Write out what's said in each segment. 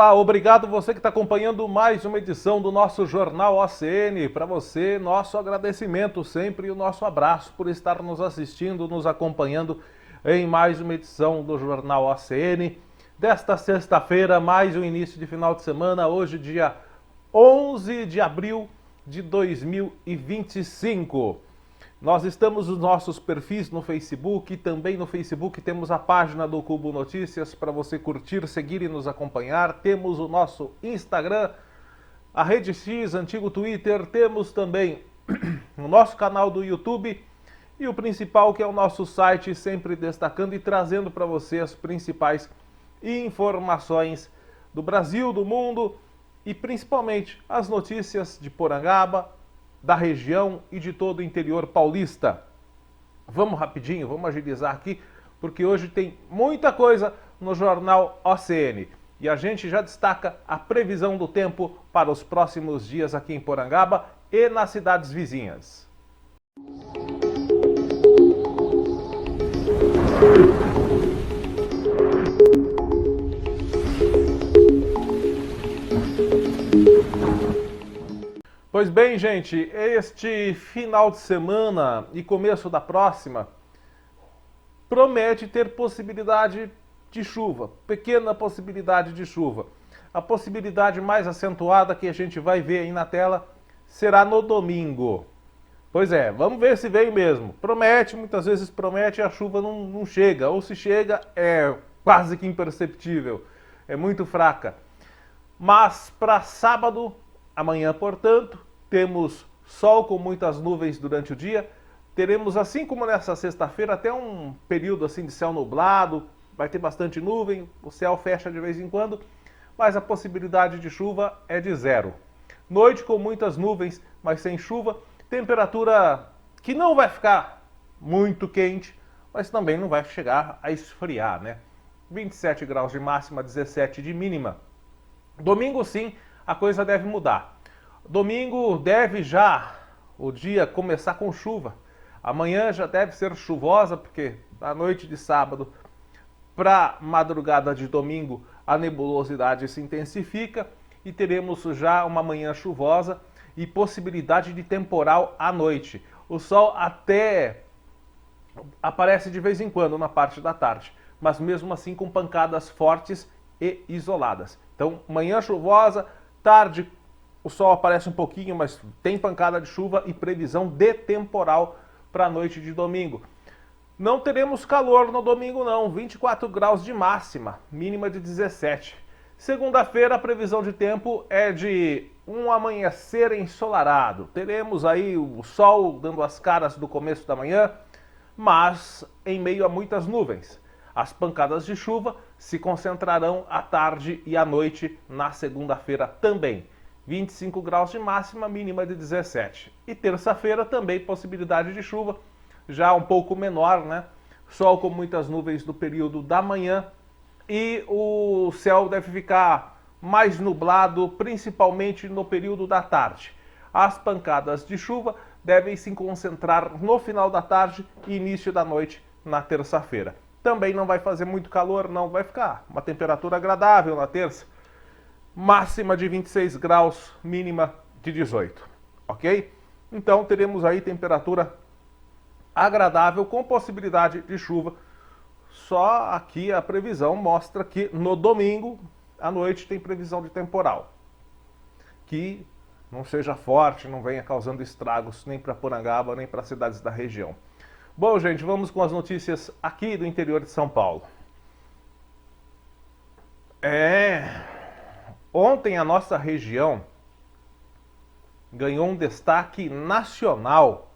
Olá, obrigado você que está acompanhando mais uma edição do nosso Jornal OCN. Para você, nosso agradecimento sempre e o nosso abraço por estar nos assistindo, nos acompanhando em mais uma edição do Jornal OCN. Desta sexta-feira, mais um início de final de semana, hoje dia 11 de abril de 2025. Nós estamos nos nossos perfis no Facebook e também no Facebook temos a página do Cubo Notícias para você curtir, seguir e nos acompanhar. Temos o nosso Instagram, a Rede X, antigo Twitter. Temos também o nosso canal do YouTube e o principal que é o nosso site, sempre destacando e trazendo para você as principais informações do Brasil, do mundo e principalmente as notícias de Porangaba, da região e de todo o interior paulista. Vamos rapidinho, vamos agilizar aqui, porque hoje tem muita coisa no Jornal OCN. E a gente já destaca a previsão do tempo para os próximos dias aqui em Porangaba e nas cidades vizinhas. Pois bem, gente, este final de semana e começo da próxima promete ter possibilidade de chuva, pequena possibilidade de chuva. A possibilidade mais acentuada que a gente vai ver aí na tela será no domingo. Pois é, vamos ver se vem mesmo. Promete, muitas vezes promete e a chuva não chega, ou se chega é quase que imperceptível, é muito fraca. Mas para sábado, amanhã, portanto, temos sol com muitas nuvens durante o dia. Teremos, assim como nessa sexta-feira, até um período assim de céu nublado. Vai ter bastante nuvem, o céu fecha de vez em quando, mas a possibilidade de chuva é de zero. Noite com muitas nuvens, mas sem chuva. Temperatura que não vai ficar muito quente, mas também não vai chegar a esfriar, né? 27 graus de máxima, 17 de mínima. Domingo sim, a coisa deve mudar. Domingo deve já o dia começar com chuva. Amanhã já deve ser chuvosa, porque da noite de sábado para madrugada de domingo a nebulosidade se intensifica e teremos já uma manhã chuvosa e possibilidade de temporal à noite. O sol até aparece de vez em quando na parte da tarde, mas mesmo assim com pancadas fortes e isoladas. Então, manhã chuvosa, tarde o sol aparece um pouquinho, mas tem pancada de chuva e previsão de temporal para a noite de domingo. Não teremos calor no domingo não, 24 graus de máxima, mínima de 17. Segunda-feira a previsão de tempo é de um amanhecer ensolarado. Teremos aí o sol dando as caras do começo da manhã, mas em meio a muitas nuvens. As pancadas de chuva se concentrarão à tarde e à noite na segunda-feira também. 25 graus de máxima, mínima de 17. E terça-feira também possibilidade de chuva, já um pouco menor, né? Sol com muitas nuvens no período da manhã e o céu deve ficar mais nublado, principalmente no período da tarde. As pancadas de chuva devem se concentrar no final da tarde e início da noite na terça-feira. Também não vai fazer muito calor, não vai ficar uma temperatura agradável na terça. Máxima de 26 graus, mínima de 18, ok? Então teremos aí temperatura agradável com possibilidade de chuva. Só aqui a previsão mostra que no domingo à noite tem previsão de temporal. Que não seja forte, não venha causando estragos nem para Porangaba, nem para cidades da região. Bom, gente, vamos com as notícias aqui do interior de São Paulo. Ontem a nossa região ganhou um destaque nacional,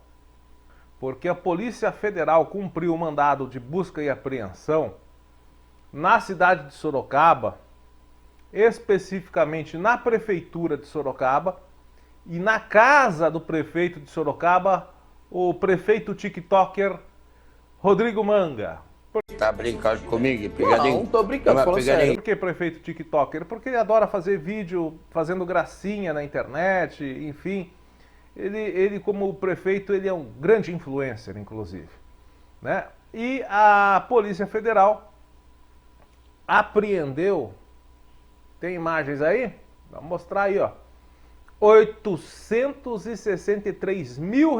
porque a Polícia Federal cumpriu o mandado de busca e apreensão na cidade de Sorocaba, especificamente na Prefeitura de Sorocaba e na casa do prefeito de Sorocaba, o prefeito TikToker Rodrigo Manga. Tá brincando comigo, pegadinho? Não tô brincando, falando sério. Por que prefeito TikToker? Porque ele adora fazer vídeo fazendo gracinha na internet, enfim. Ele como prefeito, ele é um grande influencer, inclusive, né? E a Polícia Federal apreendeu Tem imagens aí? Vamos mostrar aí, ó. R$ 863 mil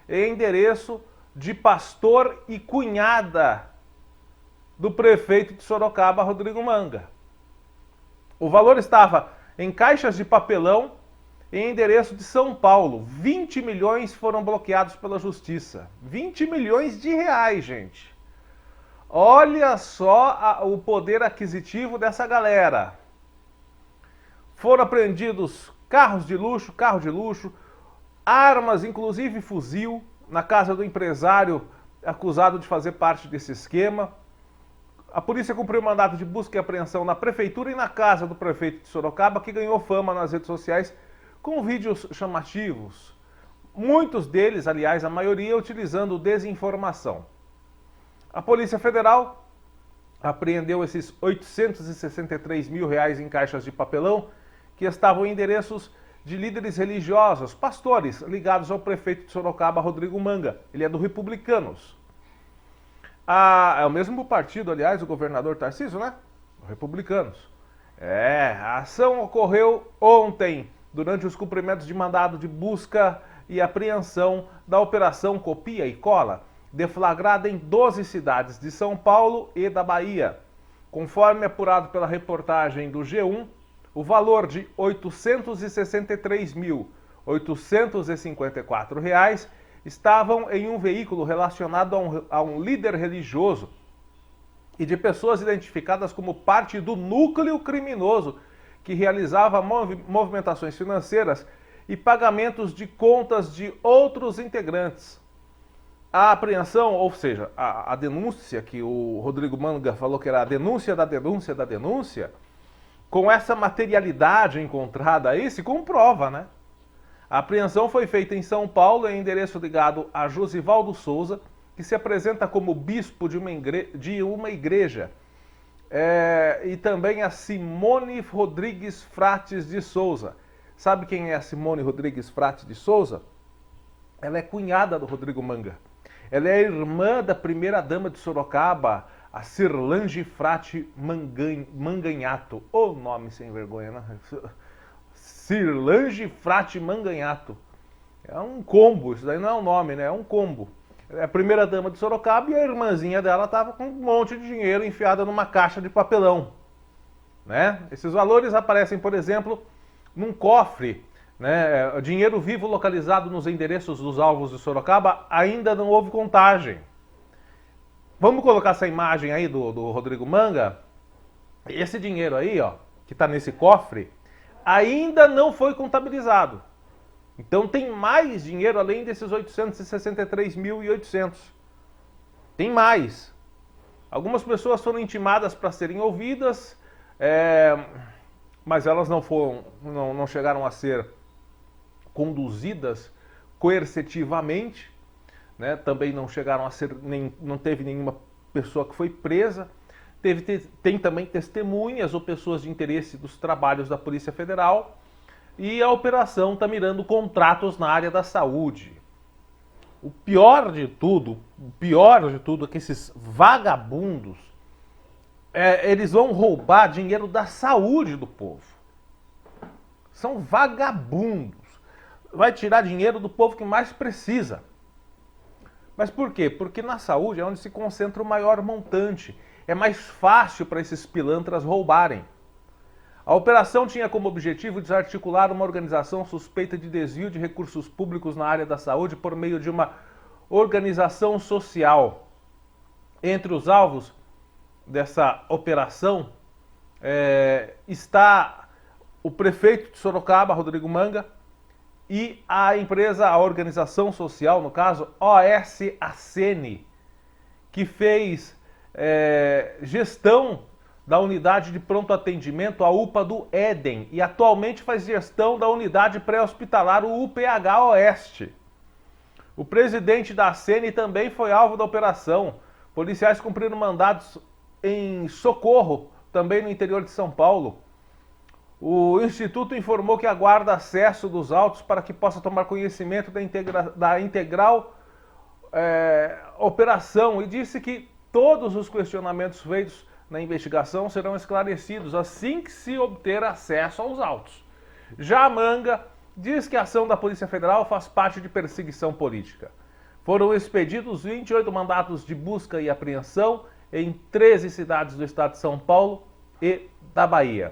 em endereço de pastor e cunhada do prefeito de Sorocaba, Rodrigo Manga. O valor estava em caixas de papelão em endereço de São Paulo. 20 milhões foram bloqueados pela justiça. 20 milhões de reais, gente. Olha só o poder aquisitivo dessa galera. Foram apreendidos carro de luxo, armas, inclusive fuzil, na casa do empresário acusado de fazer parte desse esquema. A polícia cumpriu mandado de busca e apreensão na prefeitura e na casa do prefeito de Sorocaba, que ganhou fama nas redes sociais com vídeos chamativos. Muitos deles, aliás, a maioria, utilizando desinformação. A Polícia Federal apreendeu esses R$ 863 mil em caixas de papelão que estavam em endereços de líderes religiosos, pastores, ligados ao prefeito de Sorocaba, Rodrigo Manga. Ele é do Republicanos. É o mesmo partido, aliás, o governador Tarcísio, né? O Republicanos. A ação ocorreu ontem, durante os cumprimentos de mandado de busca e apreensão da Operação Copia e Cola, deflagrada em 12 cidades de São Paulo e da Bahia. Conforme apurado pela reportagem do G1, o valor de R$ 863.854 estavam em um veículo relacionado a um líder religioso e de pessoas identificadas como parte do núcleo criminoso que realizava movimentações financeiras e pagamentos de contas de outros integrantes. A apreensão, ou seja, a denúncia que o Rodrigo Manga falou que era a denúncia da denúncia da denúncia, com essa materialidade encontrada aí, se comprova, né? A apreensão foi feita em São Paulo, em endereço ligado a Josivaldo Souza, que se apresenta como bispo de uma igreja, e também a Simone Rodrigues Frates de Souza. Sabe quem é a Simone Rodrigues Frates de Souza? Ela é cunhada do Rodrigo Manga. Ela é irmã da primeira-dama de Sorocaba, a Cirlange Frate Manganhato. Ô nome sem vergonha, né? Cirlange Frate Manganhato. É um combo, isso daí não é um nome, né? É um combo. Ela é a primeira-dama de Sorocaba e a irmãzinha dela estava com um monte de dinheiro enfiada numa caixa de papelão, né? Esses valores aparecem, por exemplo, num cofre, né? Dinheiro vivo localizado nos endereços dos alvos de Sorocaba, ainda não houve contagem. Vamos colocar essa imagem aí do Rodrigo Manga. Esse dinheiro aí, ó, que está nesse cofre, ainda não foi contabilizado. Então tem mais dinheiro além desses 863.800. Tem mais. Algumas pessoas foram intimadas para serem ouvidas, mas elas não chegaram a ser conduzidas coercitivamente, né? Também não chegaram a ser, não teve nenhuma pessoa que foi presa. Tem também testemunhas ou pessoas de interesse dos trabalhos da Polícia Federal. E a operação está mirando contratos na área da saúde. O pior de tudo é que esses vagabundos, eles vão roubar dinheiro da saúde do povo. São vagabundos. Vai tirar dinheiro do povo que mais precisa. Mas por quê? Porque na saúde é onde se concentra o maior montante. É mais fácil para esses pilantras roubarem. A operação tinha como objetivo desarticular uma organização suspeita de desvio de recursos públicos na área da saúde por meio de uma organização social. Entre os alvos dessa operação está o prefeito de Sorocaba, Rodrigo Manga, e a empresa, a organização social, no caso, OSACN, que fez gestão da unidade de pronto atendimento, a UPA do Éden, e atualmente faz gestão da unidade pré-hospitalar, o UPH Oeste. O presidente da ACN também foi alvo da operação. Policiais cumpriram mandados em Socorro, também no interior de São Paulo. O Instituto informou que aguarda acesso dos autos para que possa tomar conhecimento da integral operação e disse que todos os questionamentos feitos na investigação serão esclarecidos assim que se obter acesso aos autos. Já a Manga diz que a ação da Polícia Federal faz parte de perseguição política. Foram expedidos 28 mandados de busca e apreensão em 13 cidades do estado de São Paulo e da Bahia.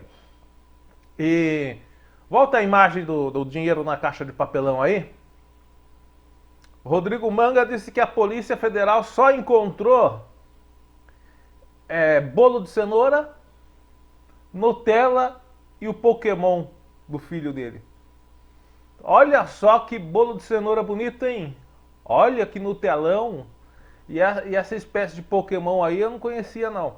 E volta a imagem do dinheiro na caixa de papelão aí. Rodrigo Manga disse que a Polícia Federal só encontrou bolo de cenoura, Nutella e o Pokémon do filho dele. Olha só que bolo de cenoura bonito, hein? Olha que Nutelão. E essa espécie de Pokémon aí eu não conhecia, não.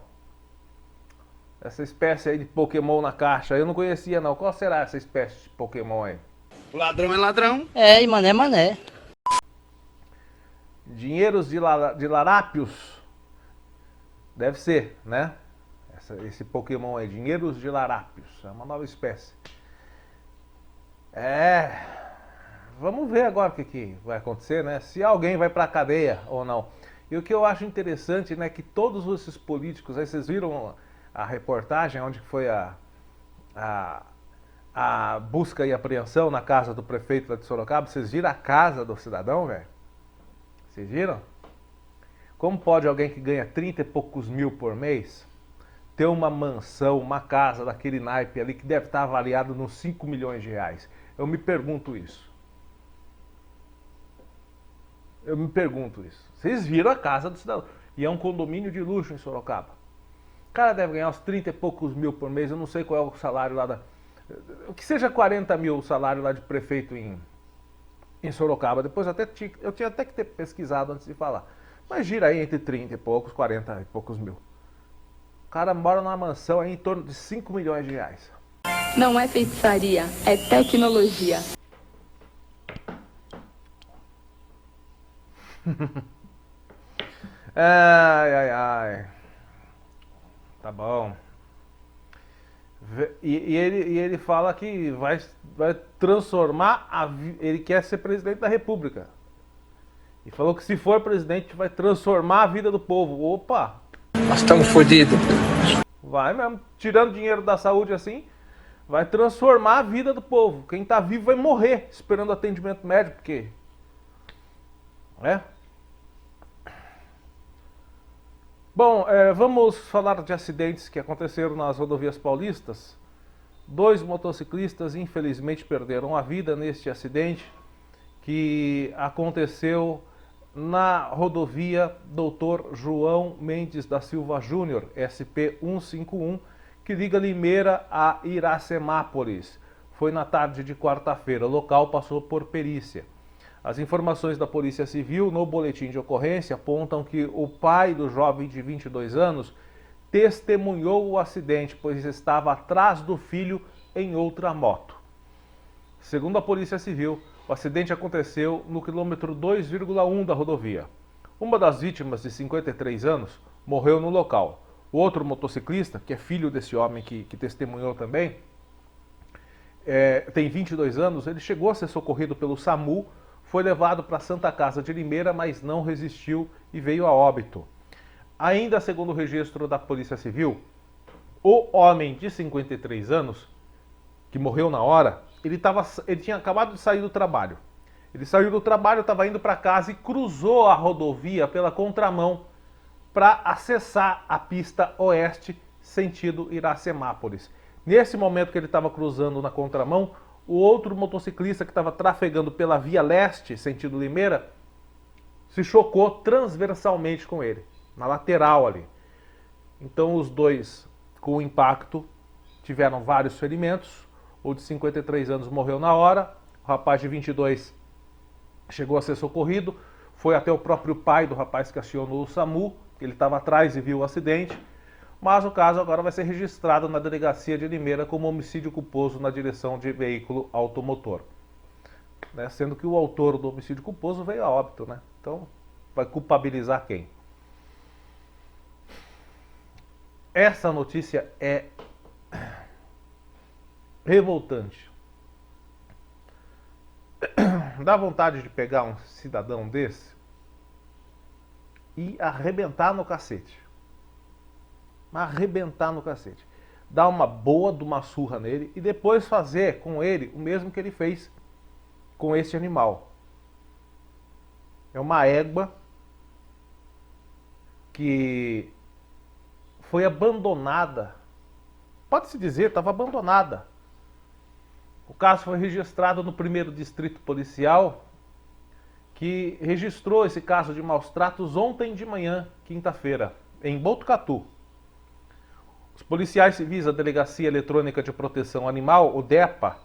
Essa espécie aí de Pokémon na caixa eu não conhecia, não. Qual será essa espécie de Pokémon aí? Ladrão é ladrão. É, e mané é mané. Dinheiros de larápios. Deve ser, né? Esse Pokémon aí, Dinheiros de larápios. É uma nova espécie. Vamos ver agora o que vai acontecer, né? Se alguém vai pra cadeia ou não. E o que eu acho interessante, né, que todos esses políticos, aí vocês viram a reportagem onde foi a busca e apreensão na casa do prefeito lá de Sorocaba? Vocês viram a casa do cidadão, velho? Vocês viram? Como pode alguém que ganha 30 e poucos mil por mês ter uma mansão, uma casa daquele naipe ali que deve estar avaliado nos 5 milhões de reais? Eu me pergunto isso. Vocês viram a casa do cidadão. E é um condomínio de luxo em Sorocaba. O cara deve ganhar uns 30 e poucos mil por mês. Eu não sei qual é o salário lá o que seja 40 mil o salário lá de prefeito em Sorocaba. Depois eu tinha até que ter pesquisado antes de falar. Mas gira aí entre 30 e poucos, 40 e poucos mil. O cara mora numa mansão aí em torno de 5 milhões de reais. Não é feitiçaria, é tecnologia. Ai. Tá bom. E ele fala que vai transformar ele quer ser presidente da República. E falou que se for presidente vai transformar a vida do povo. Opa! Nós estamos fodidos. Vai mesmo, tirando dinheiro da saúde assim, vai transformar a vida do povo. Quem tá vivo vai morrer esperando atendimento médico, porque Bom, vamos falar de acidentes que aconteceram nas rodovias paulistas. 2 motociclistas infelizmente perderam a vida neste acidente que aconteceu na rodovia Dr. João Mendes da Silva Júnior, SP 151, que liga Limeira a Iracemápolis. Foi na tarde de quarta-feira. O local passou por perícia. As informações da Polícia Civil no boletim de ocorrência apontam que o pai do jovem de 22 anos testemunhou o acidente, pois estava atrás do filho em outra moto. Segundo a Polícia Civil, o acidente aconteceu no quilômetro 2,1 da rodovia. Uma das vítimas, de 53 anos, morreu no local. O outro motociclista, que é filho desse homem que testemunhou também, tem 22 anos, ele chegou a ser socorrido pelo SAMU, foi levado para a Santa Casa de Limeira, mas não resistiu e veio a óbito. Ainda segundo o registro da Polícia Civil, o homem de 53 anos, que morreu na hora, ele tinha acabado de sair do trabalho. Ele saiu do trabalho, estava indo para casa e cruzou a rodovia pela contramão para acessar a pista oeste, sentido Iracemápolis. Nesse momento que ele estava cruzando na contramão, o outro motociclista que estava trafegando pela via leste, sentido Limeira, se chocou transversalmente com ele, na lateral ali. Então os dois, com o impacto, tiveram vários ferimentos. O de 53 anos morreu na hora, o rapaz de 22 chegou a ser socorrido, foi até o próprio pai do rapaz que acionou o SAMU, ele estava atrás e viu o acidente. Mas o caso agora vai ser registrado na delegacia de Limeira como homicídio culposo na direção de veículo automotor. Sendo que o autor do homicídio culposo veio a óbito, né? Então, vai culpabilizar quem? Essa notícia é revoltante. Dá vontade de pegar um cidadão desse e arrebentar no cacete. arrebentar no cacete. Dar uma boa de uma surra nele e depois fazer com ele o mesmo que ele fez com esse animal. É uma égua que foi abandonada. Pode-se dizer, estava abandonada. O caso foi registrado no 1º Distrito Policial, que registrou esse caso de maus tratos ontem de manhã, quinta-feira, em Botucatu. Os policiais civis da Delegacia Eletrônica de Proteção Animal, o DEPA,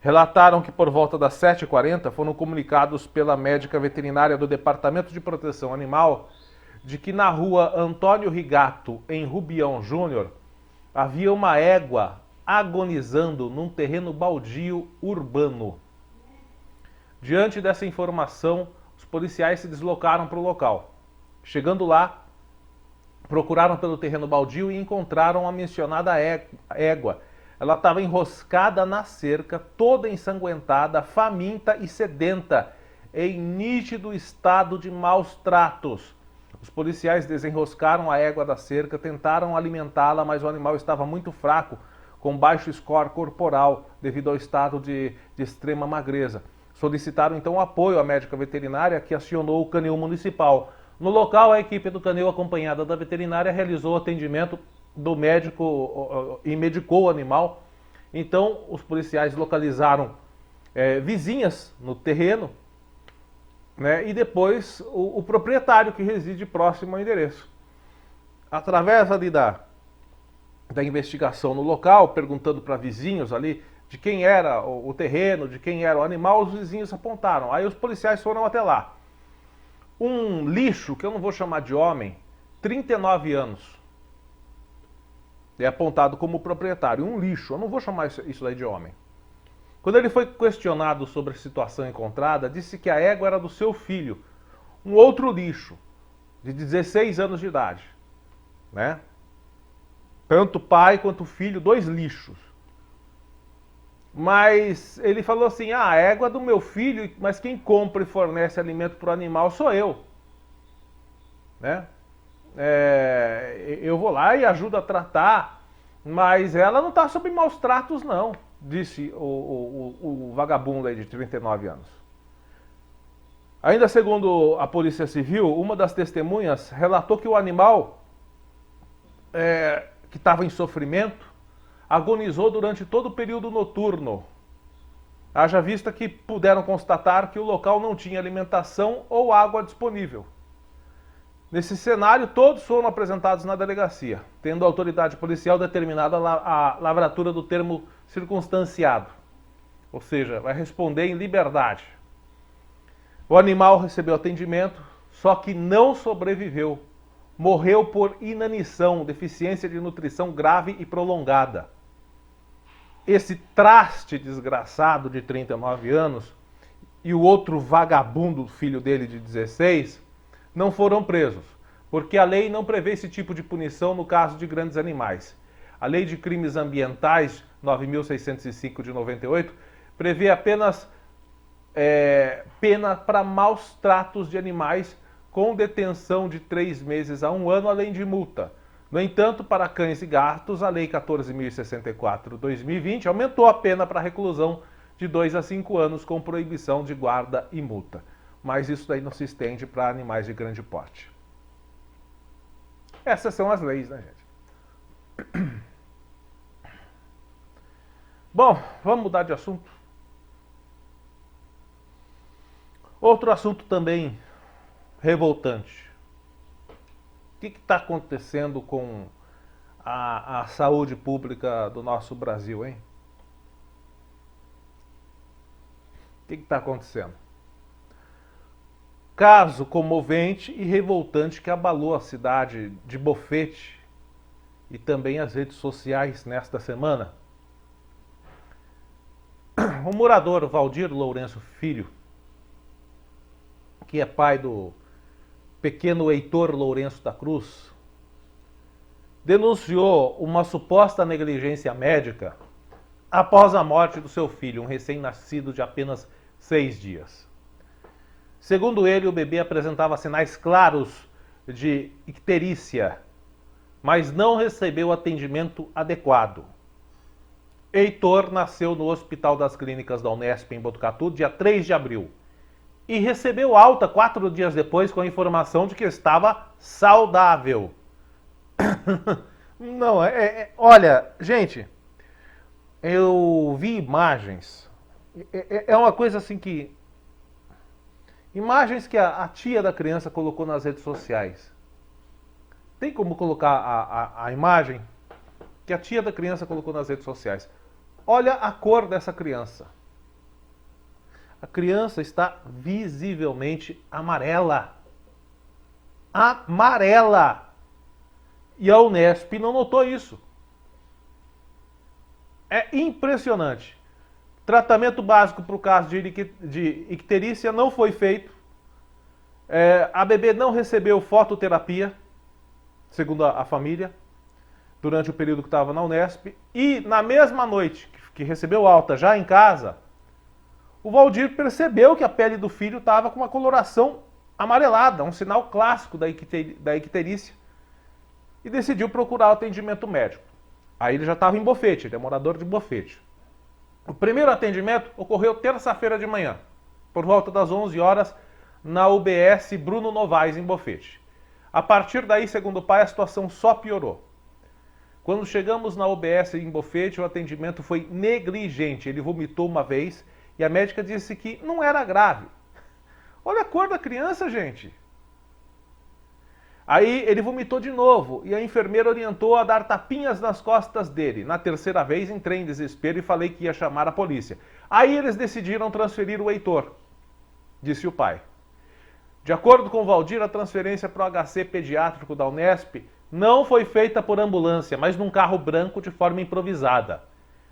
relataram que por volta das 7h40 foram comunicados pela médica veterinária do Departamento de Proteção Animal de que na rua Antônio Rigato, em Rubião Júnior, havia uma égua agonizando num terreno baldio urbano. Diante dessa informação, os policiais se deslocaram para o local. Chegando lá, procuraram pelo terreno baldio e encontraram a mencionada égua. Ela estava enroscada na cerca, toda ensanguentada, faminta e sedenta, em nítido estado de maus tratos. Os policiais desenroscaram a égua da cerca, tentaram alimentá-la, mas o animal estava muito fraco, com baixo score corporal, devido ao estado de extrema magreza. Solicitaram então apoio à médica veterinária, que acionou o canil municipal. No local, a equipe do canil, acompanhada da veterinária, realizou o atendimento do médico e medicou o animal. Então, os policiais localizaram vizinhas no terreno, né, e depois o proprietário, que reside próximo ao endereço. Através ali da investigação no local, perguntando para vizinhos ali de quem era o terreno, de quem era o animal, os vizinhos apontaram. Aí os policiais foram até lá. Um lixo, que eu não vou chamar de homem, 39 anos, é apontado como proprietário. Um lixo, eu não vou chamar isso daí de homem. Quando ele foi questionado sobre a situação encontrada, disse que a égua era do seu filho, um outro lixo, de 16 anos de idade, né? Tanto o pai quanto o filho, 2 lixos. Mas ele falou assim, a égua é do meu filho, mas quem compra e fornece alimento para o animal sou eu. Né? Eu vou lá e ajudo a tratar, mas ela não está sob maus tratos não, disse o vagabundo aí de 39 anos. Ainda segundo a Polícia Civil, uma das testemunhas relatou que o animal, que estava em sofrimento, agonizou durante todo o período noturno. Haja vista que puderam constatar que o local não tinha alimentação ou água disponível. Nesse cenário, todos foram apresentados na delegacia, tendo a autoridade policial determinado a lavratura do termo circunstanciado. Ou seja, vai responder em liberdade. O animal recebeu atendimento, só que não sobreviveu. Morreu por inanição, deficiência de nutrição grave e prolongada. Esse traste desgraçado de 39 anos e o outro vagabundo, filho dele de 16, não foram presos, porque a lei não prevê esse tipo de punição no caso de grandes animais. A Lei de Crimes Ambientais 9.605 de 98 prevê apenas pena para maus tratos de animais com detenção de 3 meses a 1 ano, além de multa. No entanto, para cães e gatos, a Lei 14.064/2020 aumentou a pena para reclusão de 2 a 5 anos com proibição de guarda e multa. Mas isso daí não se estende para animais de grande porte. Essas são as leis, né, gente? Bom, vamos mudar de assunto. Outro assunto também revoltante. O que está acontecendo com a saúde pública do nosso Brasil, hein? O que está acontecendo? Caso comovente e revoltante que abalou a cidade de Bofete e também as redes sociais nesta semana. O morador Valdir Lourenço Filho, que é pai do pequeno Heitor Lourenço da Cruz, denunciou uma suposta negligência médica após a morte do seu filho, um recém-nascido de apenas 6 dias. Segundo ele, o bebê apresentava sinais claros de icterícia, mas não recebeu atendimento adequado. Heitor nasceu no Hospital das Clínicas da Unesp em Botucatu, dia 3 de abril. E recebeu alta 4 dias depois com a informação de que estava saudável. Não, olha, gente, eu vi imagens. É uma coisa assim que... Imagens que a tia da criança colocou nas redes sociais. Tem como colocar a imagem que a tia da criança colocou nas redes sociais? Olha a cor dessa criança. A criança está visivelmente amarela. Amarela. E a Unesp não notou isso. É impressionante. Tratamento básico para o caso de icterícia não foi feito. A bebê não recebeu fototerapia, segundo a família, durante o período que estava na Unesp. E na mesma noite que recebeu alta, já em casa, o Valdir percebeu que a pele do filho estava com uma coloração amarelada, um sinal clássico da icterícia, e decidiu procurar o atendimento médico. Aí ele já estava em Bofete, ele é morador de Bofete. O primeiro atendimento ocorreu terça-feira de manhã, por volta das 11 horas, na UBS Bruno Novaes, em Bofete. A partir daí, segundo o pai, a situação só piorou. Quando chegamos na UBS em Bofete, o atendimento foi negligente. Ele vomitou uma vez e a médica disse que não era grave. Olha a cor da criança, gente. Aí ele vomitou de novo e a enfermeira orientou a dar tapinhas nas costas dele. Na terceira vez entrei em desespero e falei que ia chamar a polícia. Aí eles decidiram transferir o Heitor, disse o pai. De acordo com o Valdir, a transferência para o HC pediátrico da Unesp não foi feita por ambulância, mas num carro branco de forma improvisada.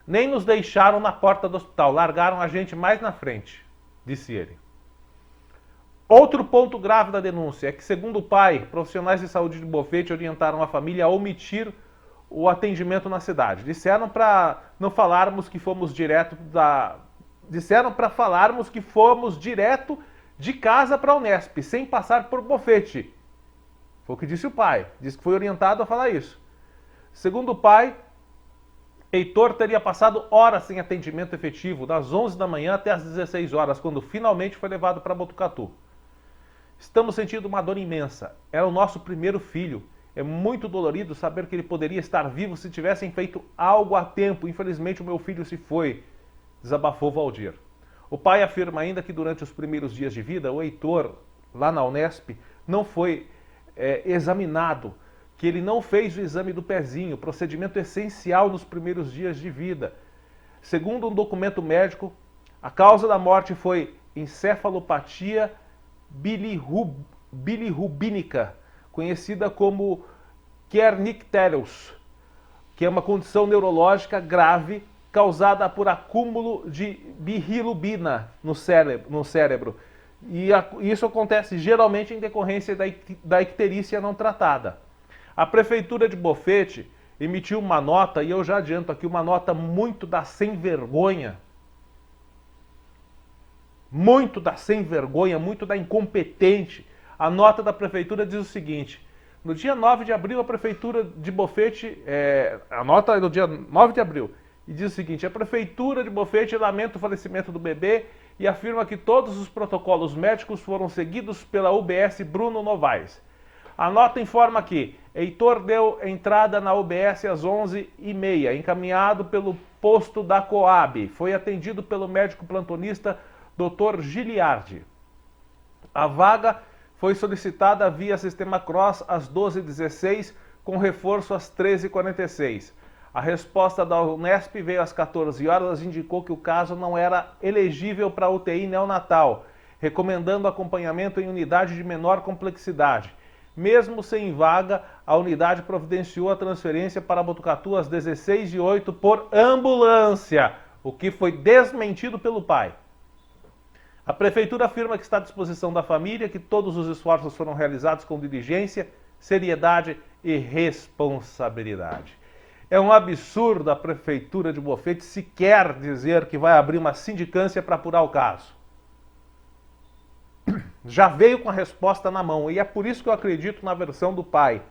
Nem nos deixaram na porta do hospital, largaram a gente mais na frente, disse ele. Outro ponto grave da denúncia é que, segundo o pai, profissionais de saúde de Bofete orientaram a família a omitir o atendimento na cidade. Disseram para não falarmos que fomos direto Disseram para falarmos que fomos direto de casa para a Unesp, sem passar por Bofete. Foi o que disse o pai. Disse que foi orientado a falar isso. Segundo o pai, Heitor teria passado horas sem atendimento efetivo, das 11 da manhã até as 16 horas, quando finalmente foi levado para Botucatu. Estamos sentindo uma dor imensa. Era o nosso primeiro filho. É muito dolorido saber que ele poderia estar vivo se tivessem feito algo a tempo. Infelizmente, o meu filho se foi, desabafou Valdir. O pai afirma ainda que durante os primeiros dias de vida, o Heitor, lá na Unesp, não foi examinado, que ele não fez o exame do pezinho, procedimento essencial nos primeiros dias de vida. Segundo um documento médico, a causa da morte foi encefalopatia bilirrubínica, conhecida como Kernicterus, que é uma condição neurológica grave causada por acúmulo de bilirrubina no cérebro. E isso acontece geralmente em decorrência da icterícia não tratada. A Prefeitura de Bofete emitiu uma nota, e eu já adianto aqui, uma nota muito da sem vergonha, muito da incompetente. A nota da Prefeitura diz o seguinte: no dia 9 de abril, a Prefeitura de Bofete, a nota é do dia 9 de abril, e diz o seguinte: a Prefeitura de Bofete lamenta o falecimento do bebê e afirma que todos os protocolos médicos foram seguidos pela UBS Bruno Novaes. A nota informa que Heitor deu entrada na UBS às 11h30, encaminhado pelo posto da Coab. Foi atendido pelo médico plantonista Dr. Giliardi. A vaga foi solicitada via Sistema Cross às 12h16, com reforço às 13h46. A resposta da Unesp veio às 14 horas e indicou que o caso não era elegível para UTI neonatal, recomendando acompanhamento em unidade de menor complexidade. Mesmo sem vaga, a unidade providenciou a transferência para Botucatu às 16h08 por ambulância, o que foi desmentido pelo pai. A Prefeitura afirma que está à disposição da família, que todos os esforços foram realizados com diligência, seriedade e responsabilidade. É um absurdo a Prefeitura de Bofete sequer dizer que vai abrir uma sindicância para apurar o caso. Já veio com a resposta na mão, e é por isso que eu acredito na versão do pai.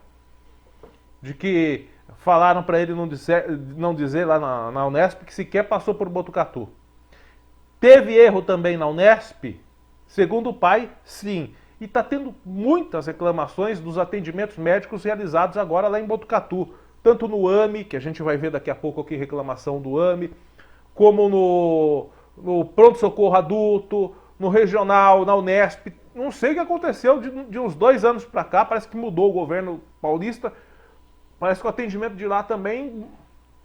de que falaram para ele não dizer lá na Unesp que sequer passou por Botucatu. Teve erro também na Unesp? Segundo o pai, sim. E está tendo muitas reclamações dos atendimentos médicos realizados agora lá em Botucatu. Tanto no AME, que a gente vai ver daqui a pouco aqui reclamação do AME, como no pronto-socorro adulto, no regional, na Unesp. Não sei o que aconteceu de uns 2 anos para cá, parece que mudou o governo paulista. Parece que o atendimento de lá também,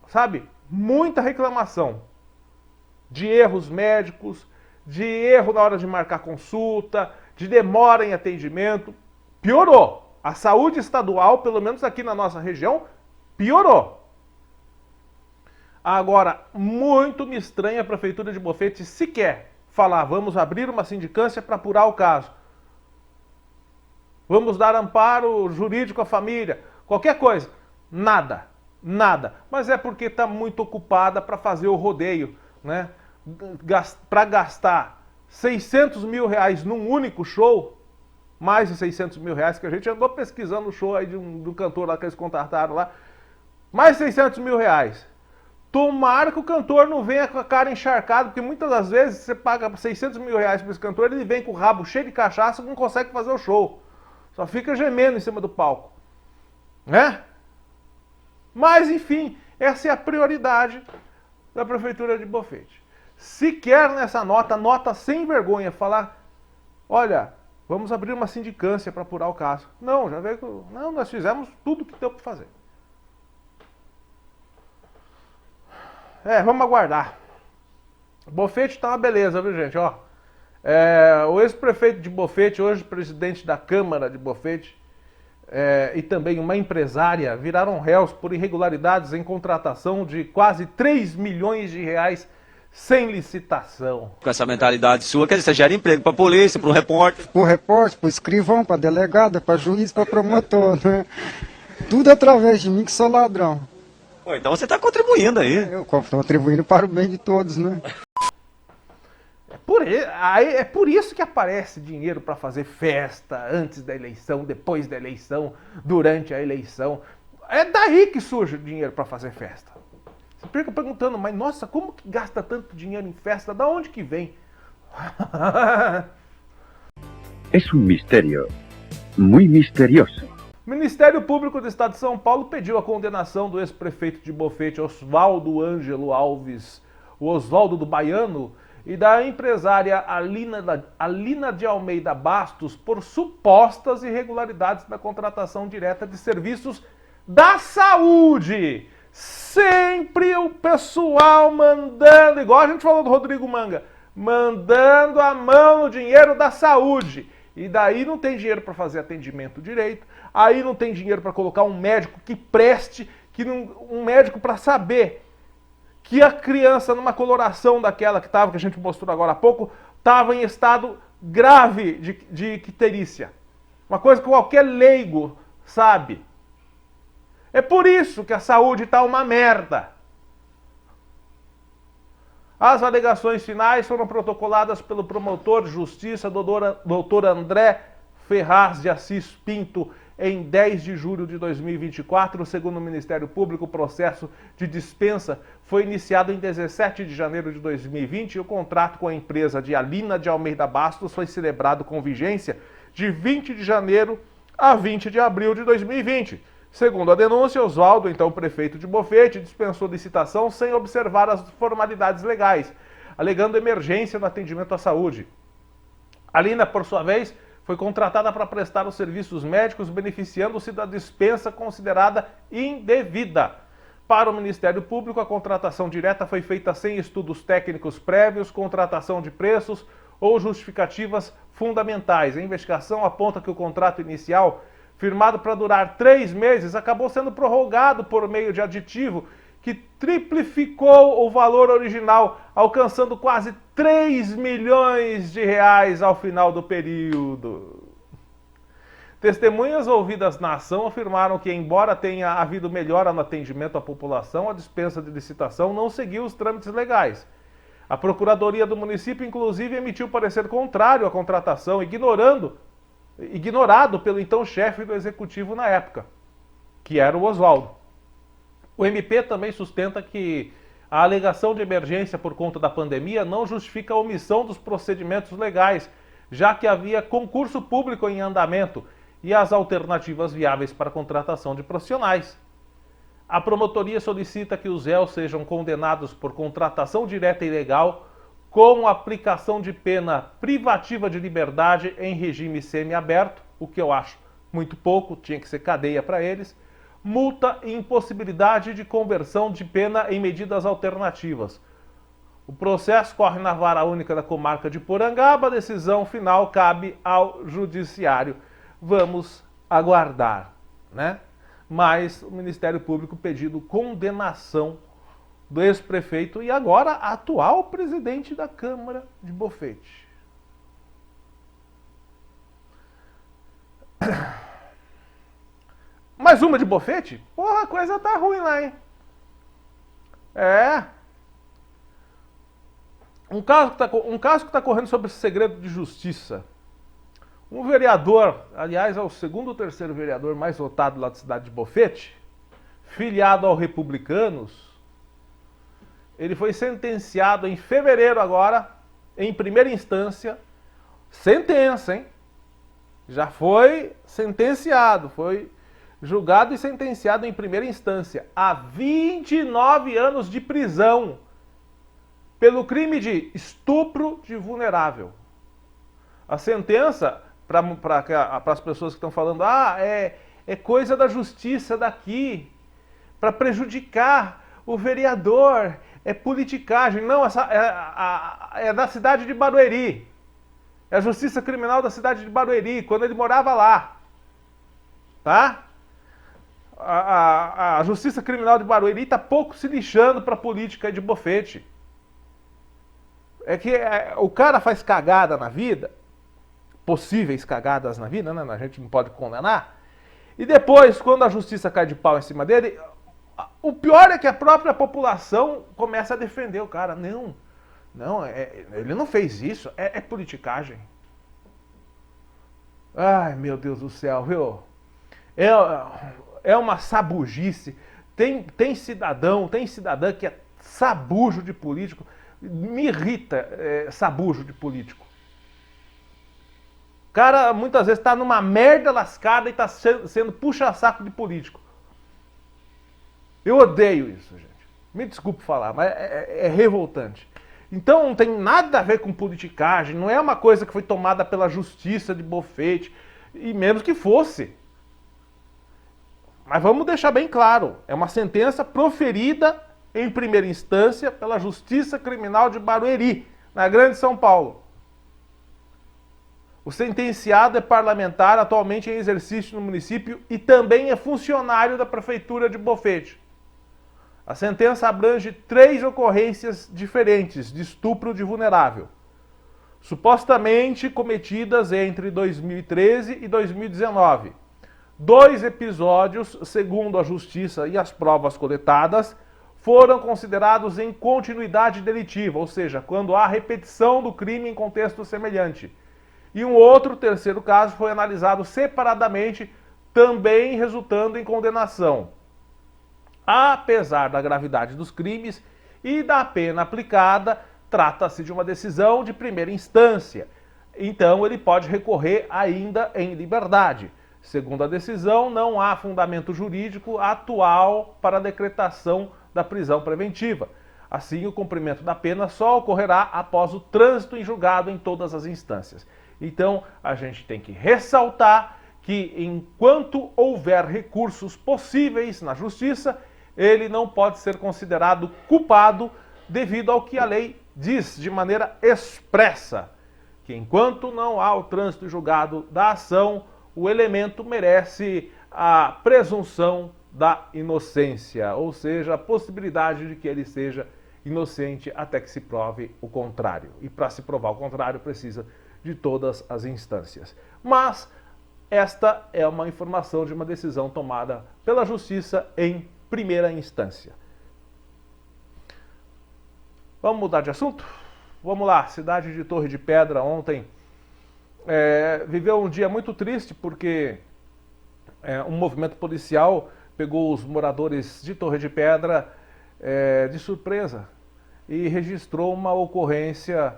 sabe, muita reclamação de erros médicos, de erro na hora de marcar consulta, de demora em atendimento. Piorou. A saúde estadual, pelo menos aqui na nossa região, piorou. Agora, muito me estranha a Prefeitura de Bofete sequer falar, vamos abrir uma sindicância para apurar o caso. Vamos dar amparo jurídico à família, qualquer coisa. Nada, nada. Mas é porque está muito ocupada para fazer o rodeio, né? Para gastar 600 mil reais num único show, mais de 600 mil reais, que a gente andou pesquisando o show aí de um cantor lá que eles contrataram lá, mais de 600 mil reais. Tomara que o cantor não venha com a cara encharcada, porque muitas das vezes você paga 600 mil reais para esse cantor, ele vem com o rabo cheio de cachaça e não consegue fazer o show. Só fica gemendo em cima do palco, né? Mas, enfim, essa é a prioridade da Prefeitura de Bofete. Se quer nessa nota sem vergonha, falar, olha, vamos abrir uma sindicância para apurar o caso. Não, já veio que... Não, nós fizemos tudo o que deu para fazer. Vamos aguardar. Bofete tá uma beleza, viu, gente? Ó, o ex-prefeito de Bofete, hoje presidente da Câmara de Bofete, e também uma empresária, viraram réus por irregularidades em contratação de quase 3 milhões de reais sem licitação. Com essa mentalidade sua, quer dizer, você gera emprego para polícia, para o repórter. Para o repórter, para o escrivão, para delegado, para juiz, para promotor, né? Tudo através de mim que sou ladrão. Pô, então você está contribuindo aí. Eu estou contribuindo para o bem de todos, né? É por isso que aparece dinheiro para fazer festa antes da eleição, depois da eleição, durante a eleição. É daí que surge o dinheiro para fazer festa. Você fica perguntando, mas nossa, como que gasta tanto dinheiro em festa? Da onde que vem? É um mistério, muito misterioso. O Ministério Público do Estado de São Paulo pediu a condenação do ex-prefeito de Bofete, Oswaldo Ângelo Alves, o Oswaldo do Baiano, e da empresária Alina de Almeida Bastos por supostas irregularidades na contratação direta de serviços da saúde. Sempre o pessoal mandando, igual a gente falou do Rodrigo Manga, mandando a mão no dinheiro da saúde. E daí não tem dinheiro para fazer atendimento direito, aí não tem dinheiro para colocar um médico que preste, um médico para saber que a criança, numa coloração daquela que a gente mostrou agora há pouco, estava em estado grave de icterícia. Uma coisa que qualquer leigo sabe. É por isso que a saúde está uma merda. As alegações finais foram protocoladas pelo promotor de justiça, doutor André Ferraz de Assis Pinto, em 10 de julho de 2024. Segundo o Ministério Público, o processo de dispensa foi iniciado em 17 de janeiro de 2020 e o contrato com a empresa de Alina de Almeida Bastos foi celebrado com vigência de 20 de janeiro a 20 de abril de 2020. Segundo a denúncia, Oswaldo, então prefeito de Bofete, dispensou licitação sem observar as formalidades legais, alegando emergência no atendimento à saúde. Alina, por sua vez, foi contratada para prestar os serviços médicos, beneficiando-se da dispensa considerada indevida. Para o Ministério Público, a contratação direta foi feita sem estudos técnicos prévios, contratação de preços ou justificativas fundamentais. A investigação aponta que o contrato inicial, firmado para durar 3 meses, acabou sendo prorrogado por meio de aditivo que triplificou o valor original, alcançando quase 3 milhões de reais ao final do período. Testemunhas ouvidas na ação afirmaram que, embora tenha havido melhora no atendimento à população, a dispensa de licitação não seguiu os trâmites legais. A Procuradoria do município, inclusive, emitiu parecer contrário à contratação, ignorado pelo então chefe do executivo na época. que era o Oswaldo. O MP também sustenta que a alegação de emergência por conta da pandemia não justifica a omissão dos procedimentos legais, já que havia concurso público em andamento e as alternativas viáveis para a contratação de profissionais. A promotoria solicita que os réus sejam condenados por contratação direta ilegal com aplicação de pena privativa de liberdade em regime semiaberto, o que eu acho muito pouco, tinha que ser cadeia para eles, multa e impossibilidade de conversão de pena em medidas alternativas. O processo corre na Vara Única da Comarca de Porangaba, a decisão final cabe ao Judiciário. Vamos aguardar, né? Mas o Ministério Público pedindo condenação do ex-prefeito e agora atual presidente da Câmara de Bofete. Mais uma de Bofete? Porra, a coisa tá ruim lá, hein? É. Um caso que está correndo sobre segredo de justiça. Um vereador, aliás, é o segundo ou terceiro vereador mais votado lá da cidade de Bofete, filiado ao Republicanos, ele foi sentenciado em fevereiro agora, em primeira instância, sentença, hein? Já foi sentenciado, foi julgado e sentenciado em primeira instância a 29 anos de prisão pelo crime de estupro de vulnerável. A sentença, para as pessoas que estão falando, é coisa da justiça daqui, para prejudicar o vereador, é politicagem. Não, essa é da cidade de Barueri. É a justiça criminal da cidade de Barueri, quando ele morava lá. Tá? A justiça criminal de Barueri está pouco se lixando para a política de Bofete. É que o cara faz cagada na vida, possíveis cagadas na vida, né? A gente não pode condenar. E depois, quando a justiça cai de pau em cima dele, o pior é que a própria população começa a defender o cara. Não, ele não fez isso, é politicagem. Ai, meu Deus do céu, viu? É uma sabugice. Tem cidadã que é sabujo de político. Me irrita sabujo de político. O cara muitas vezes está numa merda lascada e está sendo puxa-saco de político. Eu odeio isso, gente. Me desculpe falar, mas é revoltante. Então não tem nada a ver com politicagem, não é uma coisa que foi tomada pela justiça de Bofete, e menos que fosse. Mas vamos deixar bem claro, é uma sentença proferida em primeira instância pela Justiça Criminal de Barueri, na Grande São Paulo. O sentenciado é parlamentar, atualmente em exercício no município e também é funcionário da Prefeitura de Bofete. A sentença abrange 3 ocorrências diferentes de estupro de vulnerável, supostamente cometidas entre 2013 e 2019. 2 episódios, segundo a Justiça e as provas coletadas, foram considerados em continuidade delitiva, ou seja, quando há repetição do crime em contexto semelhante. E um outro, terceiro caso, foi analisado separadamente, também resultando em condenação. Apesar da gravidade dos crimes e da pena aplicada, trata-se de uma decisão de primeira instância. Então ele pode recorrer ainda em liberdade. Segundo a decisão, não há fundamento jurídico atual para a decretação da prisão preventiva. Assim, o cumprimento da pena só ocorrerá após o trânsito em julgado em todas as instâncias. Então, a gente tem que ressaltar que, enquanto houver recursos possíveis na justiça, ele não pode ser considerado culpado devido ao que a lei diz de maneira expressa, que enquanto não há o trânsito em julgado da ação, o elemento merece a presunção da inocência, ou seja, a possibilidade de que ele seja inocente até que se prove o contrário. E para se provar o contrário, precisa de todas as instâncias. Mas esta é uma informação de uma decisão tomada pela Justiça em primeira instância. Vamos mudar de assunto? Vamos lá, cidade de Torre de Pedra ontem viveu um dia muito triste porque um movimento policial pegou os moradores de Torre de Pedra de surpresa e registrou uma ocorrência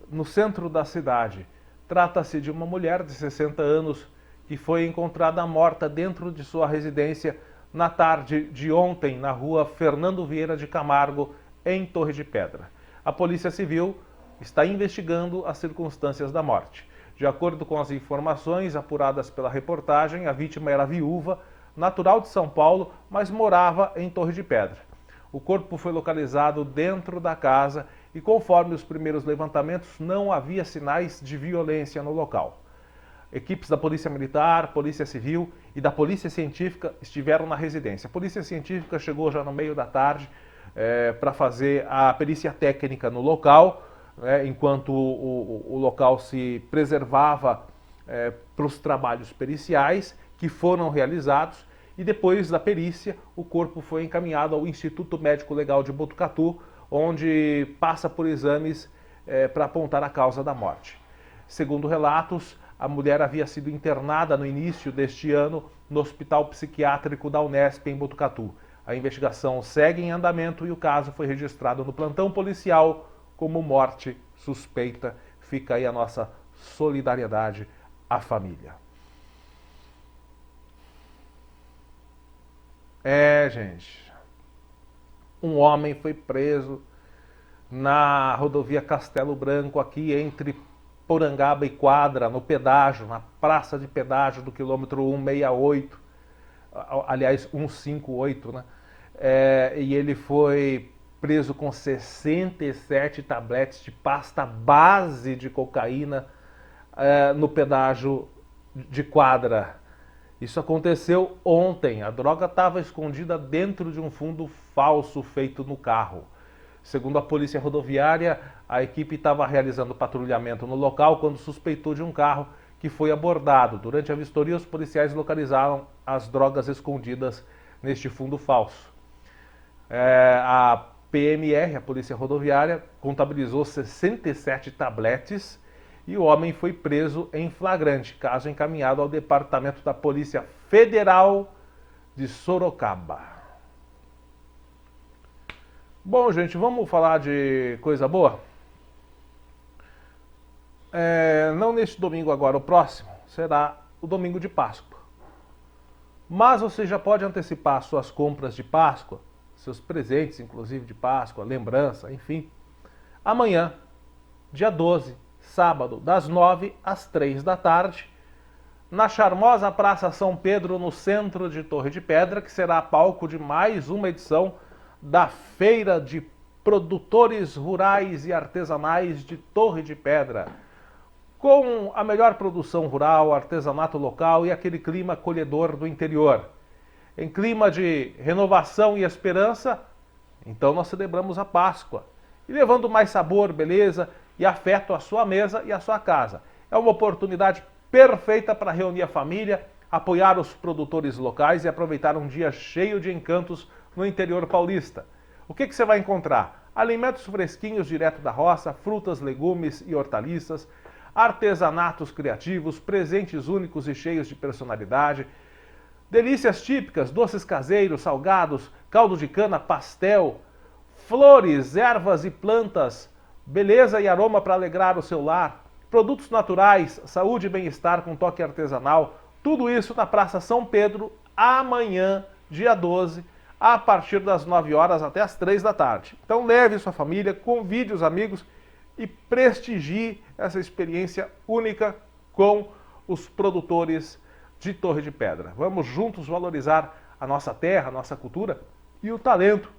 no centro da cidade. Trata-se de uma mulher de 60 anos que foi encontrada morta dentro de sua residência na tarde de ontem, na rua Fernando Vieira de Camargo, em Torre de Pedra. A Polícia Civil está investigando as circunstâncias da morte. De acordo com as informações apuradas pela reportagem, a vítima era viúva, natural de São Paulo, mas morava em Torre de Pedra. O corpo foi localizado dentro da casa e, conforme os primeiros levantamentos, não havia sinais de violência no local. Equipes da Polícia Militar, Polícia Civil e da Polícia Científica estiveram na residência. A Polícia Científica chegou já no meio da tarde para fazer a perícia técnica no local, enquanto o local se preservava para os trabalhos periciais que foram realizados, e depois da perícia o corpo foi encaminhado ao Instituto Médico Legal de Botucatu, onde passa por exames para apontar a causa da morte. Segundo relatos, a mulher havia sido internada no início deste ano no Hospital Psiquiátrico da Unesp em Botucatu. A investigação segue em andamento e o caso foi registrado no plantão policial como morte suspeita. Fica aí a nossa solidariedade à família. Gente, um homem foi preso na rodovia Castelo Branco, aqui entre Porangaba e Quadra, no pedágio, na praça de pedágio do quilômetro 168, aliás, 158, né? E ele foi preso com 67 tabletes de pasta base de cocaína no pedágio de Quadra. Isso aconteceu ontem. A droga estava escondida dentro de um fundo falso feito no carro. Segundo a Polícia Rodoviária, a equipe estava realizando patrulhamento no local quando suspeitou de um carro que foi abordado. Durante a vistoria, os policiais localizaram as drogas escondidas neste fundo falso. A PMR, a Polícia Rodoviária, contabilizou 67 tabletes e o homem foi preso em flagrante, caso encaminhado ao Departamento da Polícia Federal de Sorocaba. Bom, gente, vamos falar de coisa boa? Não neste domingo agora, o próximo será o domingo de Páscoa. Mas você já pode antecipar suas compras de Páscoa, seus presentes, inclusive de Páscoa, lembrança, enfim. Amanhã, dia 12, sábado, das 9 às 3 da tarde, na charmosa Praça São Pedro, no centro de Torre de Pedra, que será palco de mais uma edição da Feira de Produtores Rurais e Artesanais de Torre de Pedra, com a melhor produção rural, artesanato local e aquele clima acolhedor do interior. Em clima de renovação e esperança, então nós celebramos a Páscoa, e levando mais sabor, beleza e afeto à sua mesa e à sua casa. É uma oportunidade perfeita para reunir a família, apoiar os produtores locais e aproveitar um dia cheio de encantos no interior paulista. O que você vai encontrar? Alimentos fresquinhos direto da roça, frutas, legumes e hortaliças, artesanatos criativos, presentes únicos e cheios de personalidade, delícias típicas, doces caseiros, salgados, caldo de cana, pastel, flores, ervas e plantas, beleza e aroma para alegrar o seu lar, produtos naturais, saúde e bem-estar com toque artesanal, tudo isso na Praça São Pedro, amanhã, dia 12, a partir das 9 horas até as 3 da tarde. Então leve sua família, convide os amigos e prestigie essa experiência única com os produtores de Torre de Pedra. Vamos juntos valorizar a nossa terra, a nossa cultura e o talento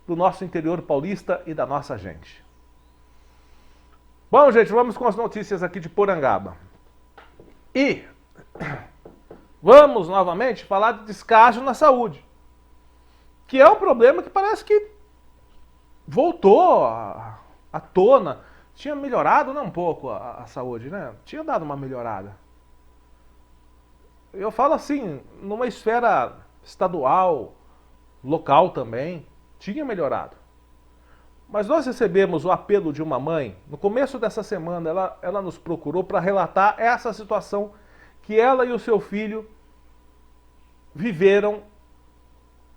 do nosso interior paulista e da nossa gente. Bom, gente, vamos com as notícias aqui de Porangaba. E vamos novamente falar de descaso na saúde, que é um problema que parece que voltou à tona. Tinha melhorado, não um pouco, a saúde, né? Tinha dado uma melhorada. Eu falo assim, numa esfera estadual, local também, tinha melhorado. Mas nós recebemos o apelo de uma mãe, no começo dessa semana, ela nos procurou para relatar essa situação que ela e o seu filho viveram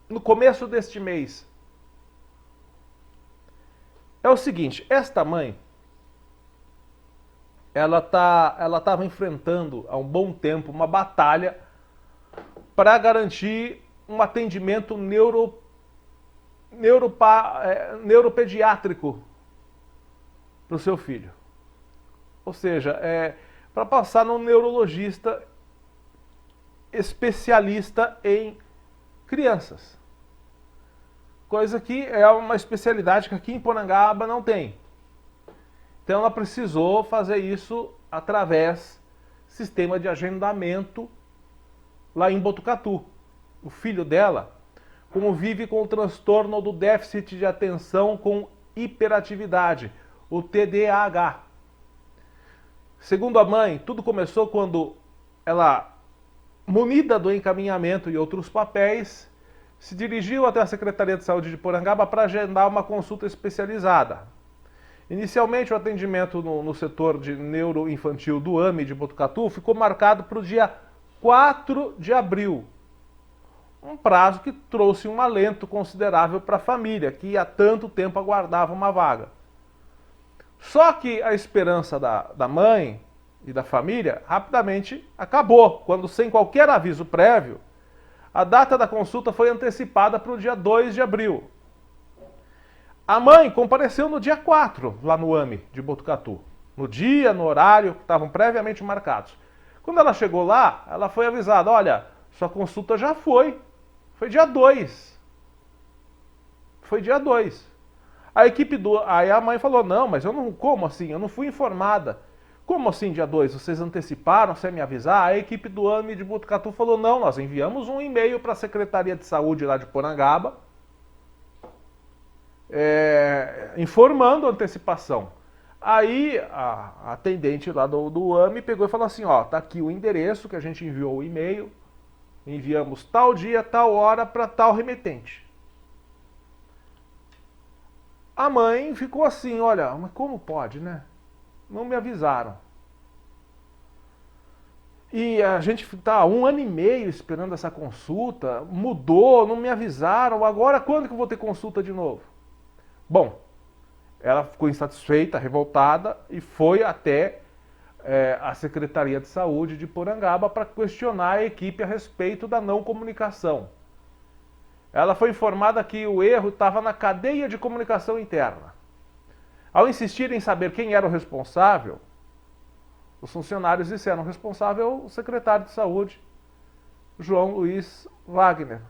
no começo deste mês é o seguinte: esta mãe, ela estava enfrentando há um bom tempo uma batalha para garantir um atendimento neuropediátrico para o seu filho. Ou seja, para passar num neurologista especialista em crianças. Coisa que é uma especialidade que aqui em Porangaba não tem. Então ela precisou fazer isso através do sistema de agendamento lá em Botucatu. O filho dela convive com o transtorno do déficit de atenção com hiperatividade, o TDAH. Segundo a mãe, tudo começou quando ela, munida do encaminhamento e outros papéis, se dirigiu até a Secretaria de Saúde de Porangaba para agendar uma consulta especializada. Inicialmente, o atendimento no setor de neuroinfantil do AME de Botucatu ficou marcado para o dia 4 de abril. Um prazo que trouxe um alento considerável para a família, que há tanto tempo aguardava uma vaga. Só que a esperança da mãe e da família rapidamente acabou, quando, sem qualquer aviso prévio, a data da consulta foi antecipada para o dia 2 de abril. A mãe compareceu no dia 4, lá no AME de Botucatu. No dia, no horário, que estavam previamente marcados. Quando ela chegou lá, ela foi avisada: olha, sua consulta já foi. Foi dia 2. Foi dia 2. Aí a mãe falou: não, mas eu não... Como assim? Eu não fui informada. Como assim dia 2? Vocês anteciparam sem me avisar? A equipe do AME de Botucatu falou: não, nós enviamos um e-mail para a Secretaria de Saúde lá de Porangaba, informando a antecipação. Aí a atendente lá do AME pegou e falou assim: ó, tá aqui o endereço que a gente enviou o e-mail, enviamos tal dia, tal hora para tal remetente. A mãe ficou assim: olha, mas como pode, né? Não me avisaram. E a gente está há 1 ano e meio esperando essa consulta, mudou, não me avisaram, agora quando que eu vou ter consulta de novo? Bom, ela ficou insatisfeita, revoltada e foi até a Secretaria de Saúde de Porangaba para questionar a equipe a respeito da não comunicação. Ela foi informada que o erro estava na cadeia de comunicação interna. Ao insistir em saber quem era o responsável, os funcionários disseram: o responsável é o secretário de Saúde, João Luiz Wagner.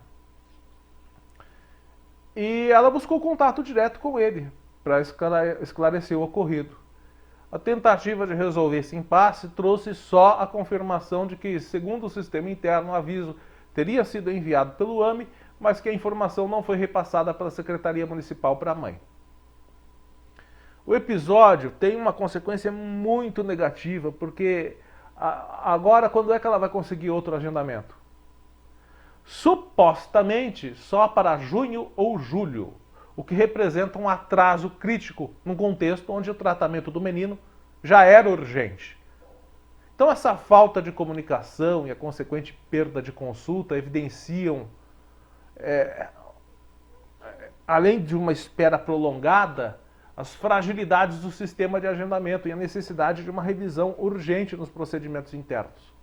E ela buscou contato direto com ele para esclarecer o ocorrido. A tentativa de resolver esse impasse trouxe só a confirmação de que, segundo o sistema interno, o aviso teria sido enviado pelo AME, mas que a informação não foi repassada pela Secretaria Municipal para a mãe. O episódio tem uma consequência muito negativa, porque agora quando é que ela vai conseguir outro agendamento? Supostamente só para junho ou julho, o que representa um atraso crítico num contexto onde o tratamento do menino já era urgente. Então essa falta de comunicação e a consequente perda de consulta evidenciam, além de uma espera prolongada, as fragilidades do sistema de agendamento e a necessidade de uma revisão urgente nos procedimentos internos.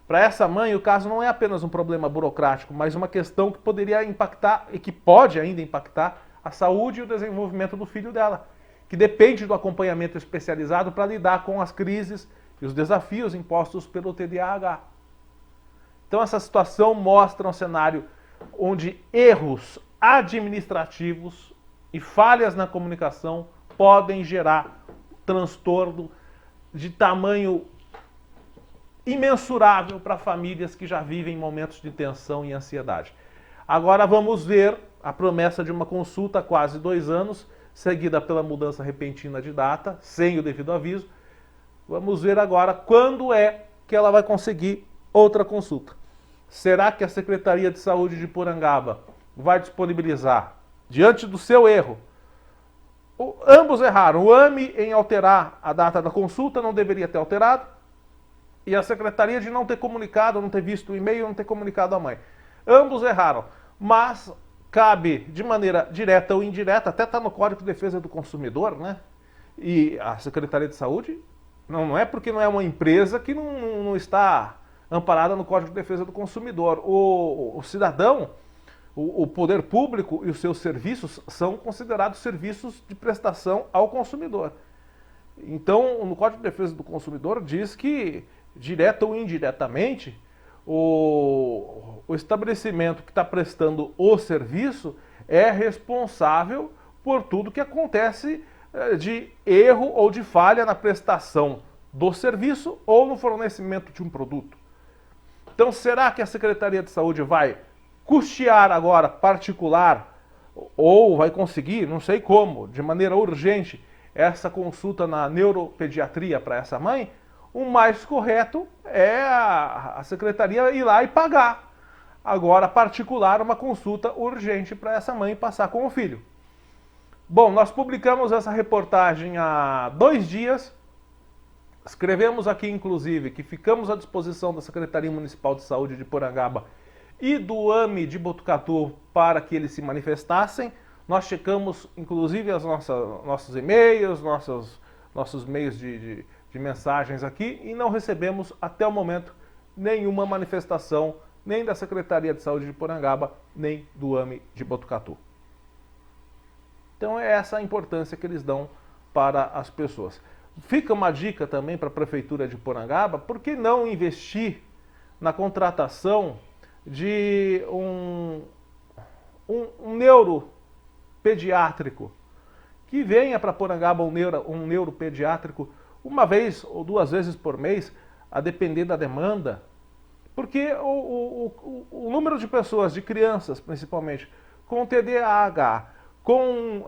Para essa mãe, o caso não é apenas um problema burocrático, mas uma questão que poderia impactar e que pode ainda impactar a saúde e o desenvolvimento do filho dela, que depende do acompanhamento especializado para lidar com as crises e os desafios impostos pelo TDAH. Então essa situação mostra um cenário onde erros administrativos e falhas na comunicação podem gerar transtorno de tamanho imensurável para famílias que já vivem momentos de tensão e ansiedade. Agora vamos ver a promessa de uma consulta há quase 2 anos, seguida pela mudança repentina de data, sem o devido aviso. Vamos ver agora quando é que ela vai conseguir outra consulta. Será que a Secretaria de Saúde de Porangaba vai disponibilizar, diante do seu erro? Ambos erraram. O AME em alterar a data da consulta não deveria ter alterado, e a Secretaria de não ter comunicado, não ter visto o e-mail, não ter comunicado à mãe. Ambos erraram. mas cabe de maneira direta ou indireta, até está no Código de Defesa do Consumidor, né? E a Secretaria de Saúde, não é porque não é uma empresa que não está amparada no Código de Defesa do Consumidor. O cidadão, o poder público e os seus serviços são considerados serviços de prestação ao consumidor. Então, no Código de Defesa do Consumidor diz que, direta ou indiretamente, o estabelecimento que está prestando o serviço é responsável por tudo que acontece de erro ou de falha na prestação do serviço ou no fornecimento de um produto. Então, será que a Secretaria de Saúde vai custear agora particular ou vai conseguir, não sei como, de maneira urgente, essa consulta na neuropediatria para essa mãe? O mais correto é a secretaria ir lá e pagar. Agora, particular, uma consulta urgente para essa mãe passar com o filho. Bom, nós publicamos essa reportagem há 2 dias. Escrevemos aqui, inclusive, que ficamos à disposição da Secretaria Municipal de Saúde de Porangaba e do AME de Botucatu para que eles se manifestassem. Nós checamos, inclusive, nossos e-mails, nossos meios de mensagens aqui e não recebemos, até o momento, nenhuma manifestação, nem da Secretaria de Saúde de Porangaba, nem do AME de Botucatu. Então é essa a importância que eles dão para as pessoas. Fica uma dica também para a Prefeitura de Porangaba: por que não investir na contratação de um neuropediátrico, que venha para Porangaba um neuropediátrico uma vez ou 2 vezes por mês, a depender da demanda, porque o número de pessoas, de crianças principalmente, com TDAH, com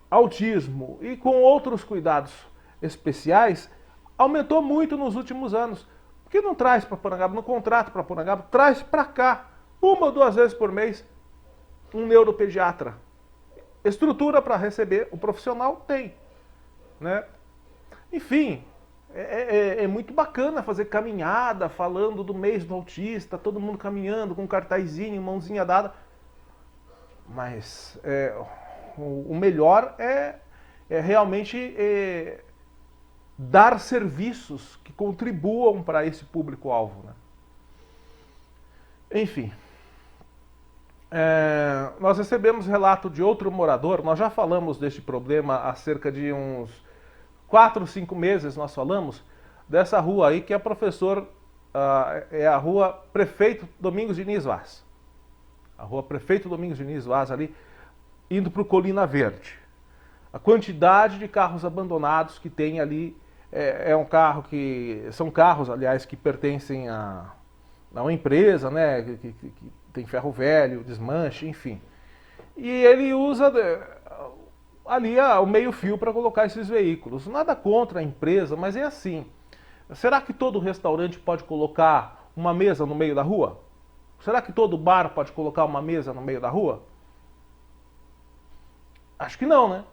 autismo e com outros cuidados especiais, aumentou muito nos últimos anos. Por que não traz para Porangaba, no contrato para Porangaba, traz para cá, 1 ou 2 vezes por mês, um neuropediatra? Estrutura para receber o profissional tem, né? Enfim, é muito bacana fazer caminhada, falando do mês do autista, todo mundo caminhando com um cartazinho, mãozinha dada. Mas o melhor é realmente dar serviços que contribuam para esse público-alvo, né? Enfim, nós recebemos relato de outro morador. Nós já falamos deste problema há cerca de uns 4 ou 5 meses. Nós falamos dessa rua aí que é é a rua Prefeito Domingos Diniz Vaz. A rua Prefeito Domingos Diniz Vaz ali, indo para o Colina Verde. A quantidade de carros abandonados que tem ali são carros, aliás, que pertencem a uma empresa, né, que tem ferro velho, desmanche, enfim. E ele usa ali o meio-fio para colocar esses veículos. Nada contra a empresa, mas é assim. Será que todo restaurante pode colocar uma mesa no meio da rua? Será que todo bar pode colocar uma mesa no meio da rua? Acho que não, né?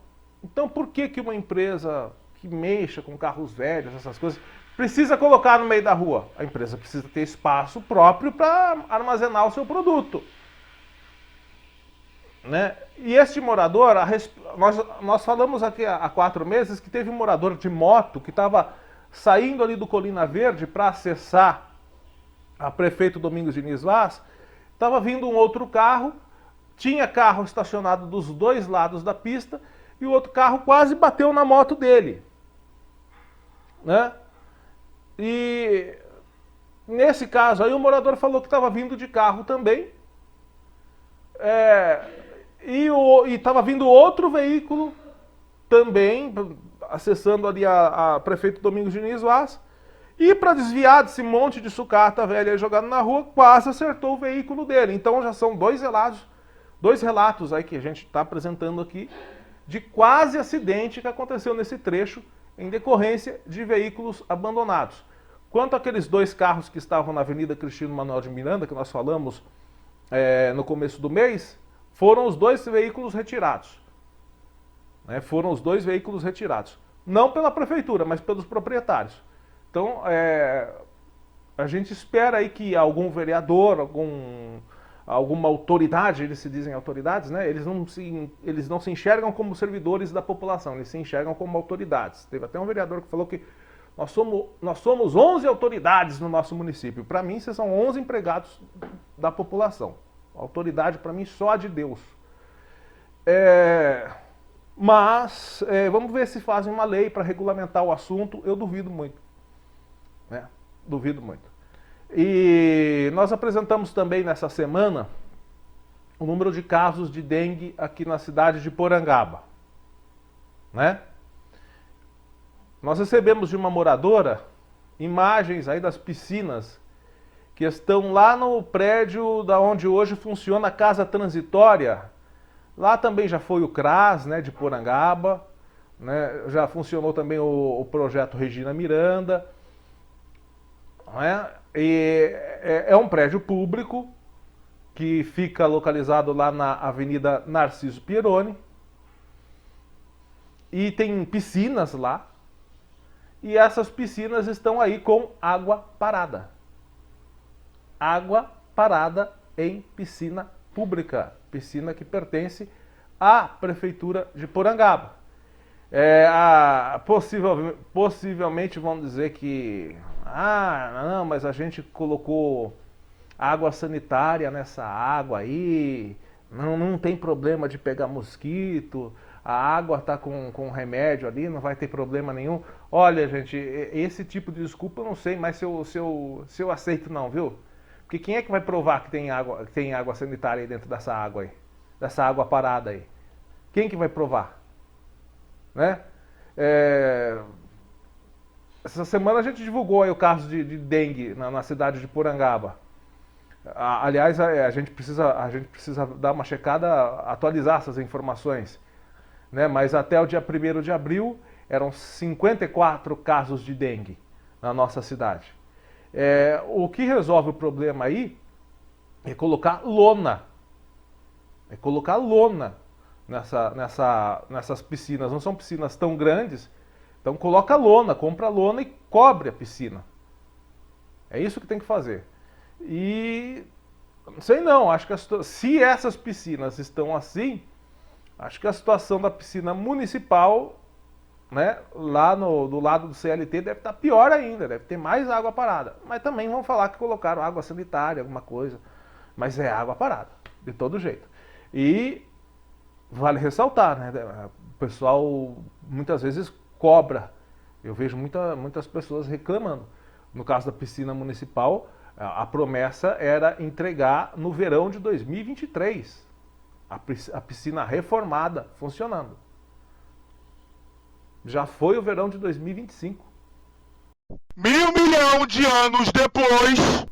Então por que uma empresa que mexa com carros velhos, essas coisas, precisa colocar no meio da rua? A empresa precisa ter espaço próprio para armazenar o seu produto, né? E este morador, nós falamos aqui há 4 meses que teve um morador de moto que estava saindo ali do Colina Verde para acessar a Prefeito Domingos Diniz Vaz. Estava vindo um outro carro, tinha carro estacionado dos 2 lados da pista e o outro carro quase bateu na moto dele, né? E nesse caso aí o morador falou que estava vindo de carro também, e estava vindo outro veículo também, acessando ali a Prefeito Domingos Diniz Vaz, e para desviar desse monte de sucata velha jogado na rua, quase acertou o veículo dele. Então já são 2 relatos aí que a gente está apresentando aqui de quase acidente que aconteceu nesse trecho em decorrência de veículos abandonados. Quanto àqueles 2 carros que estavam na Avenida Cristino Manuel de Miranda, que nós falamos no começo do mês, foram os 2 veículos retirados. Né? Foram os 2 veículos retirados. Não pela prefeitura, mas pelos proprietários. Então, a gente espera aí que algum vereador, alguma autoridade, eles se dizem autoridades, né? Eles não se enxergam como servidores da população, eles se enxergam como autoridades. Teve até um vereador que falou que nós somos 11 autoridades no nosso município. Para mim, vocês são 11 empregados da população. Autoridade, para mim, só a de Deus. Mas vamos ver se fazem uma lei para regulamentar o assunto. Eu duvido muito. Né? Duvido muito. E nós apresentamos também nessa semana o número de casos de dengue aqui na cidade de Porangaba. Né? Nós recebemos de uma moradora imagens aí das piscinas que estão lá no prédio da onde hoje funciona a casa transitória. Lá também já foi o CRAS, né, de Porangaba, né, já funcionou também o projeto Regina Miranda. Né, e é um prédio público que fica localizado lá na Avenida Narciso Pieroni. E tem piscinas lá. E essas piscinas estão aí com água parada. Água parada em piscina pública. Piscina que pertence à Prefeitura de Porangaba. Possivelmente vão dizer que... não, mas a gente colocou água sanitária nessa água aí. Não tem problema de pegar mosquito. A água está com remédio ali, não vai ter problema nenhum. Olha, gente, esse tipo de desculpa eu não sei, mas se eu aceito não, viu? Porque quem é que vai provar que tem água sanitária aí dentro dessa água aí? Dessa água parada aí? Quem que vai provar? Né? Essa semana a gente divulgou aí o caso de dengue na cidade de Porangaba. Aliás, a gente precisa dar uma checada, atualizar essas informações. Né? Mas até o dia 1º de abril eram 54 casos de dengue na nossa cidade. O que resolve o problema aí é colocar lona. É colocar lona nessas piscinas. Não são piscinas tão grandes, então coloca lona, compra lona e cobre a piscina. É isso que tem que fazer. E não sei não, acho que se essas piscinas estão assim, acho que a situação da piscina municipal, né, lá do lado do CLT deve estar pior ainda, deve ter mais água parada. Mas também vão falar que colocaram água sanitária, alguma coisa. Mas é água parada, de todo jeito. E vale ressaltar, né, o pessoal muitas vezes cobra. Eu vejo muitas pessoas reclamando. No caso da piscina municipal, a promessa era entregar no verão de 2023. A piscina reformada, funcionando. Já foi o verão de 2025. 1.000 milhões de anos depois.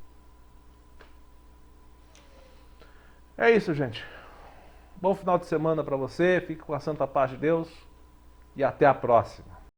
É isso, gente. Bom final de semana para você. Fique com a santa paz de Deus. E até a próxima.